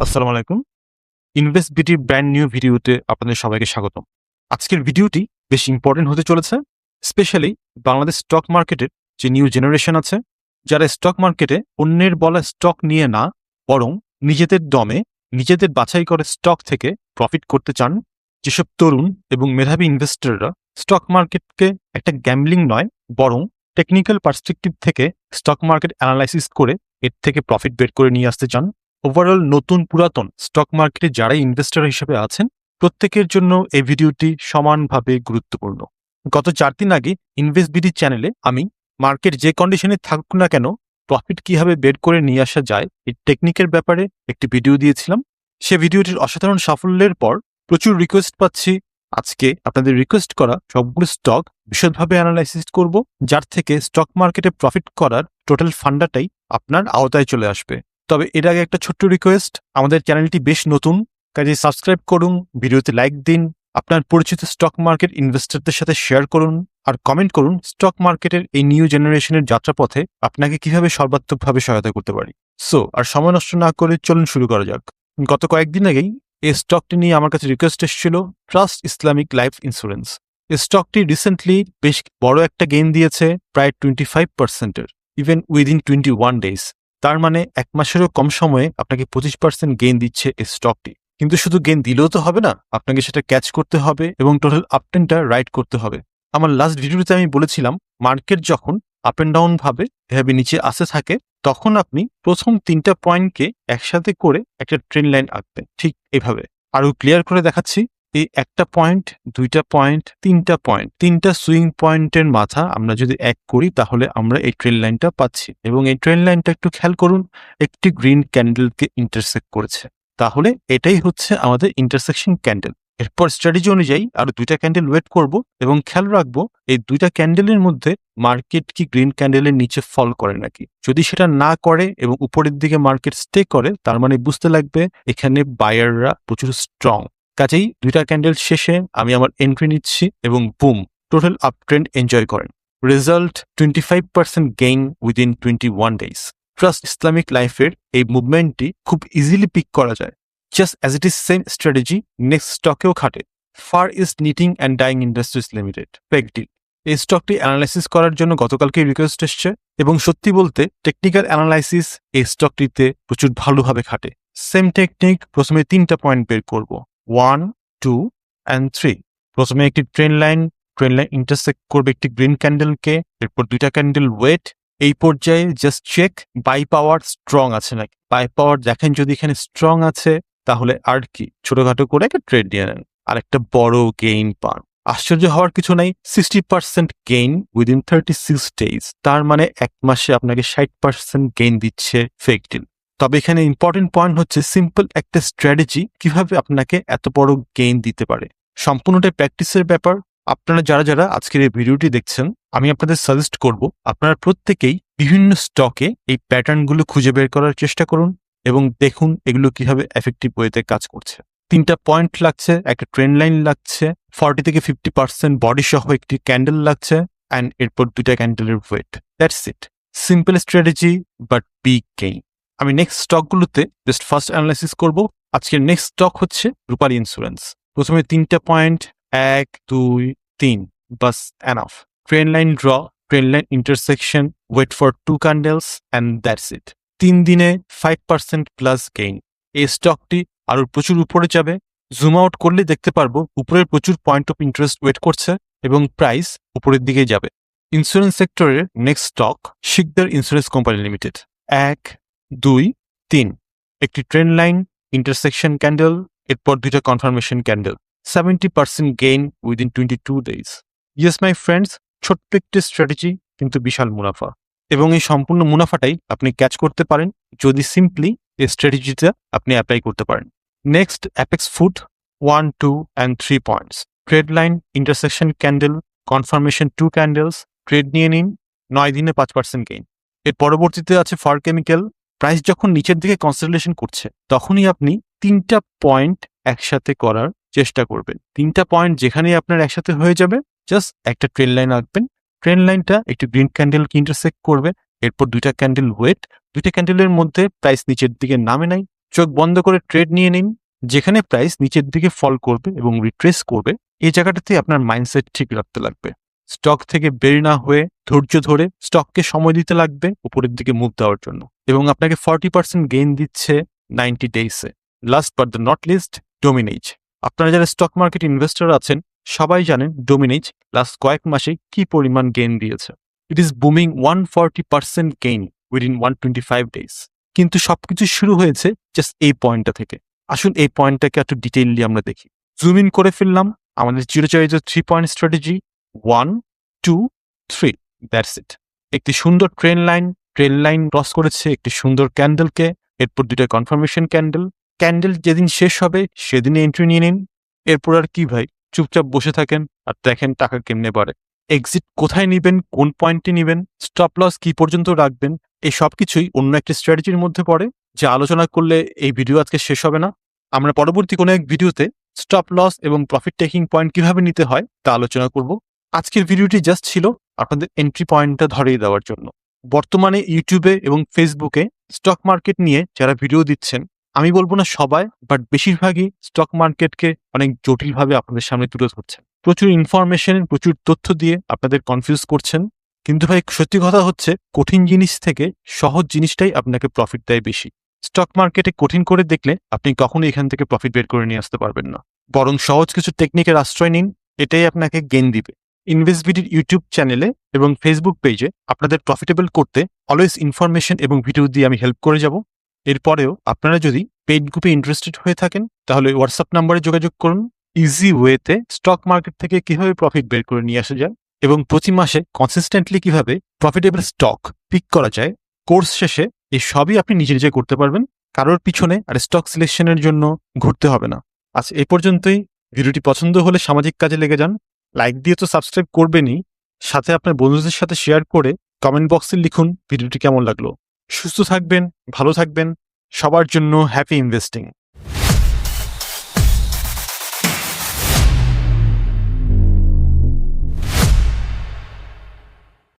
আসসালামু আলাইকুম। Invest বিটির brand new ভিডিওতে আপনাদের সবাইকে স্বাগতম। আজকের ভিডিওটি বেশ ইম্পর্টেন্ট হতে চলেছে, স্পেশালি বাংলাদেশ স্টক মার্কেটের যে নিউ জেনারেশন আছে, যারা স্টক মার্কেটে অন্যের বলা স্টক নিয়ে না, বরং নিজেদের দমে নিজেদের বাছাই করে স্টক থেকে প্রফিট করতে চান। যেসব তরুণ এবং মেধাবী ইনভেস্টররা স্টক মার্কেটকে একটা গ্যাম্বলিং নয়, বরং টেকনিক্যাল পার্সপেক্টিভ থেকে স্টক মার্কেট অ্যানালাইসিস করে এর থেকে প্রফিট বের করে নিয়ে আসতে চান। ওভারঅল নতুন পুরাতন স্টক মার্কেটে যারা ইনভেস্টর হিসেবে আছেন, প্রত্যেকের জন্য এই ভিডিওটি সমানভাবে গুরুত্বপূর্ণ। গত 4 দিন আগে ইনভেস্ট বিডি চ্যানেলে আমি মার্কেট যে কন্ডিশনে থাকুক না কেন প্রফিট কিভাবে বের করে নিয়ে আসা যায় এই টেকনিকের ব্যাপারে একটি ভিডিও দিয়েছিলাম। সে ভিডিওটির অসাধারণ সাফল্যের পর প্রচুর রিকোয়েস্ট পাচ্ছি। আজকে আপনাদের রিকোয়েস্ট করা সবগুলো স্টক বিশদভাবে অ্যানালাইসিস করব, যার থেকে স্টক মার্কেটে প্রফিট করার টোটাল ফান্ডাটাই আপনার আওতায় চলে আসবে। তবে এর আগে একটা ছোট্ট রিকোয়েস্ট, আমাদের চ্যানেলটি বেশ নতুন, কাজে সাবস্ক্রাইব করুন, ভিডিওতে লাইক দিন, আপনার পরিচিত স্টক মার্কেট ইনভেস্টরদের সাথে শেয়ার করুন, আর কমেন্ট করুন স্টক মার্কেটের এই নিউ জেনারেশনের যাত্রাপথে আপনাকে কিভাবে সর্বাত্মকভাবে সহায়তা করতে পারি। সো আর সময় নষ্ট না করে চলুন শুরু করা যাক। গত কয়েকদিন আগেই এই স্টকটি নিয়ে আমার কাছে রিকোয়েস্ট এসেছিল, ট্রাস্ট ইসলামিক লাইফ ইন্স্যুরেন্স। এই স্টকটি রিসেন্টলি বেশ বড় একটা গেইন দিয়েছে, প্রায় 25%, ইভেন উইদিন 21 ডেজ। তার মানে 1 মাসেরও কম সময়ে আপনাকে 25% গেইন দিচ্ছে এই স্টকটি। কিন্তু শুধু গেইন দিলেও তো হবে না, আপনাকে সেটা ক্যাচ করতে হবে এবং টোটাল আপট্রেন্ডটা রাইড করতে হবে। আমার লাস্ট ভিডিওতে আমি বলেছিলাম, মার্কেট যখন আপ অ্যান্ড ডাউন ভাবে এভাবে নিচে আসতে থাকে, তখন আপনি প্রথম 3টা পয়েন্টকে একসাথে করে একটা ট্রেন লাইন আঁকবেন, ঠিক এভাবে। আরো ক্লিয়ার করে দেখাচ্ছি, এই 1টা পয়েন্ট, 2টা পয়েন্ট, 3টা পয়েন্ট, 3টা সুইং পয়েন্টের মাথা আমরা যদি এক করি, তাহলে আমরা এই ট্রেন লাইনটা পাচ্ছি। এবং এই ট্রেন লাইনটা একটু খেয়াল করুন, একটি গ্রিন ক্যান্ডেলকে ইন্টারসেক্ট করেছে। তাহলে এটাই হচ্ছে আমাদের ইন্টারসেকশন ক্যান্ডেল। এরপর স্ট্র্যাটেজি অনুযায়ী আরো 2টা ক্যান্ডেল ওয়েট করব এবং খেয়াল রাখবো এই 2টা ক্যান্ডেলের মধ্যে মার্কেট কি গ্রিন ক্যান্ডেলের নিচে ফল করে নাকি। যদি সেটা না করে এবং উপরের দিকে মার্কেট স্টে করে, তার মানে বুঝতে লাগবে এখানে বায়াররা প্রচুর স্ট্রং। কাজেই 2টা ক্যান্ডেল শেষে আমি আমার এন্ট্রি নিচ্ছি এবং boom, total up trend enjoy করেন। Result 25% gain within 21 days. Trust Islamic লাইফের এই মুভমেন্টটি খুব ইজিলি পিক করা যায়। Just as it is same strategy next স্টকেও খাটে, Far East knitting and dyeing industries limited, পেগডিল। এই স্টকটি অ্যানালাইসিস করার জন্য গতকালকে রিকোয়েস্ট এসছে এবং সত্যি বলতে টেকনিক্যাল অ্যানালাইসিস এই স্টকটিতে প্রচুর ভালোভাবে খাটে। সেম টেকনিক, প্রথমে 3টা পয়েন্ট বের করব, 1, 2 and 3। প্রথমে একটি ট্রেন লাইন ইন্টারসেক্ট করবে একটি গ্রিন ক্যান্ডেলকে, এরপর 2টা ক্যান্ডেল ওয়েট। এই পর্যায়ে just check buy power strong আছে নাকি। বাই পাওয়ার দেখেন যদি এখানে স্ট্রং আছে, তাহলে আর কি ছোটখাটো করে একটা ট্রেড নিয়ে নেন আর একটা বড় গেইন পান। আশ্চর্য হওয়ার কিছু নাই, 60% গেইন উইদিন 36 ডেজ। তার মানে 1 মাসে আপনাকে 60% গেইন দিচ্ছে পেগডিল। তবে এখানে ইম্পর্টেন্ট পয়েন্ট হচ্ছে, সিম্পল একটা স্ট্র্যাটেজি কিভাবে আপনাকে এত বড় গেইন দিতে পারে। সম্পূর্ণটাই প্র্যাকটিসের ব্যাপার। আপনারা যারা যারা আজকের এই ভিডিওটি দেখছেন, আমি আপনাদের সাজেস্ট করব আপনারা প্রত্যেকেই বিভিন্ন স্টকে এই প্যাটার্নগুলো খুঁজে বের করার চেষ্টা করুন এবং দেখুন এগুলো কিভাবে এফেক্টিভ ওয়েতে কাজ করছে। 3টা পয়েন্ট লাগছে, একটা ট্রেন লাইন লাগছে, 40 থেকে 50% বডি সহ একটি ক্যান্ডেল লাগছে, অ্যান্ড এরপর 2টা ক্যান্ডেলের wait. That's it, simple strategy but big gain. আমি নেক্সট স্টকগুলোতে জাস্ট ফার্স্ট অ্যানালাইসিস করব। আজকের নেক্সট স্টক হচ্ছে রূপালী ইন্স্যুরেন্স। প্রথমে 3টা পয়েন্ট, 1, 2, 3, বাস enough. Trend line draw, trend line intersection, wait for 2 candles and that's it. 3 দিনে 5% প্লাস গেইন। এই স্টকটি আরো প্রচুর উপরে যাবে। জুম আউট করলে দেখতে পারবো উপরের প্রচুর পয়েন্ট অফ ইন্টারেস্ট ওয়েট করছে এবং প্রাইস উপরের দিকে যাবে। ইন্স্যুরেন্স সেক্টরের next stock Sikder insurance company limited. 1, 2, 3, একটি ট্রেন লাইন ইন্টারসেকশন ক্যান্ডেল, এরপর 2টা confirmation candle, 70% gain within 22 days. Yes my friends, ছোট্ট একটি স্ট্র্যাটেজি কিন্তু বিশাল মুনাফা, এবং এই সম্পূর্ণ মুনাফাটাই আপনি ক্যাচ করতে পারেন যদি সিম্পলি এই স্ট্র্যাটেজিটা আপনি অ্যাপ্লাই করতে পারেন। Next apex food, 1, 2 and 3 points, trade line intersection candle, confirmation 2 candles, trade নিয়ে নিন, 9 দিনে 5% গেইন। এর পরবর্তীতে আছে ফার কেমিক্যাল। প্রাইস যখন নিচের দিকে কনসলিডেশন করছে, তখনই আপনি 3টা পয়েন্ট একসাথে করার চেষ্টা করবেন। 3টা পয়েন্ট যেখানেই আপনার একসাথে হয়ে যাবে, জাস্ট একটা ট্রেন লাইন আঁকবেন। ট্রেন লাইনটা একটি গ্রিন ক্যান্ডেলকে ইন্টারসেক্ট করবে, এরপর 2টা ক্যান্ডেল ওয়েট। 2টা ক্যান্ডেলের মধ্যে প্রাইস নিচের দিকে নামে নাই, চোখ বন্ধ করে ট্রেড নিয়ে নিন। যেখানে প্রাইস নিচের দিকে ফল করবে এবং রিট্রেস করবে, এই জায়গাটাতে আপনার মাইন্ডসেট ঠিক রাখতে লাগবে। স্টক থেকে বের না হয়ে ধৈর্য ধরে স্টককে সময় দিতে লাগবে উপরের দিকে মুভ দেওয়ার জন্য, এবং আপনাকে 40% গেইন দিচ্ছে 90 ডেইসে। Last but the not least, ডোমিনেজ। আপনারা যারা স্টক মার্কেট ইনভেস্টর আছেন সবাই জানেন ডোমিনেজ লাস্ট কয়েক মাসে কি পরিমাণ গেইন দিয়েছে। It is booming 140% gain within 125 days. কিন্তু সবকিছু শুরু হয়েছে জাস্ট এই পয়েন্টটা থেকে। আসুন এই পয়েন্টটাকে একটু ডিটেইললি আমরা দেখি। জুম ইন করে ফেললাম আমাদের চিরচরিত 3 পয়েন্ট স্ট্র্যাটেজি, 1 2 3, দ্যাটস ইট। একটি সুন্দর ট্রেন লাইন ক্রস করেছে একটি সুন্দর ক্যান্ডেলকে, এরপর দুটো কনফার্মেশন ক্যান্ডেল যেদিন শেষ হবে সেদিনে এন্ট্রি নিয়ে নিন। এরপর আর কি ভাই, চুপচাপ বসে থাকেন আর দেখেন টাকা কেমনে বাড়ে। এক্সিট কোথায় নিবেন, কোন পয়েন্টে নিবেন, স্টপ লস কি পর্যন্ত রাখবেন, এই সব কিছুই অন্য একটি স্ট্র্যাটেজির মধ্যে পড়ে, যা আলোচনা করলে এই ভিডিও আজকে শেষ হবে না। আমরা পরবর্তী কোনো এক ভিডিওতে স্টপ লস এবং প্রফিট টেকিং পয়েন্ট কিভাবে নিতে হয় তা আলোচনা করব। আজকের ভিডিওটি জাস্ট ছিল আপনাদের এন্ট্রি পয়েন্টটা ধরিয়ে দেওয়ার জন্য। বর্তমানে ইউটিউবে এবং ফেসবুকে স্টক মার্কেট নিয়ে যারা ভিডিও দিচ্ছেন, আমি বলবো না সবাই, বাট বেশিরভাগই স্টক মার্কেটকে অনেক জটিলভাবে আপনাদের সামনে তুলে ধরছেন। প্রচুর ইনফরমেশন, প্রচুর তথ্য দিয়ে আপনাদের কনফিউজ করছেন। কিন্তু ভাই সত্যি কথা হচ্ছে, কঠিন জিনিস থেকে সহজ জিনিসটাই আপনাকে প্রফিট দেয় বেশি। স্টক মার্কেটে কঠিন করে দেখলে আপনি কখনোই এখান থেকে প্রফিট বের করে নিয়ে আসতে পারবেন না। বরং সহজ কিছু টেকনিকের আশ্রয় নিন, এটাই আপনাকে গেইন দিবে। ইনভেস্টবিডির ইউটিউব চ্যানেলে এবং ফেসবুক পেজে আপনাদের প্রফিটেবল করতে অলওয়েজ ইনফরমেশন এবং ভিডিও দিয়ে আমি হেল্প করে যাব। এরপরেও আপনারা যদি পেইড গ্রুপে ইন্টারেস্টেড হয়ে থাকেন তাহলে হোয়াটসঅ্যাপ নাম্বারে যোগাযোগ করুন। ইজি ওয়েতে স্টক মার্কেট থেকে কিভাবে প্রফিট বের করে নিয়ে আসা যায় এবং প্রতি মাসে কনসিস্টেন্টলি কিভাবে প্রফিটেবল স্টক পিক করা যায়, কোর্স শেষে এই সবই আপনি নিজে নিজে করতে পারবেন। কারোর পিছনে আর স্টক সিলেকশনের জন্য ঘুরতে হবে না। আজ এই পর্যন্তই। ভিডিওটি পছন্দ হলে সামাজিক কাজে লেগে যান, লাইক দিয়ে তো সাবস্ক্রাইব করবেনই, সাথে আপনার বন্ধুদের সাথে শেয়ার করে কমেন্ট বক্সে লিখুন ভিডিওটি কেমন লাগলো। সুস্থ থাকবেন, ভালো থাকবেন, সবার জন্য হ্যাপি ইনভেস্টিং।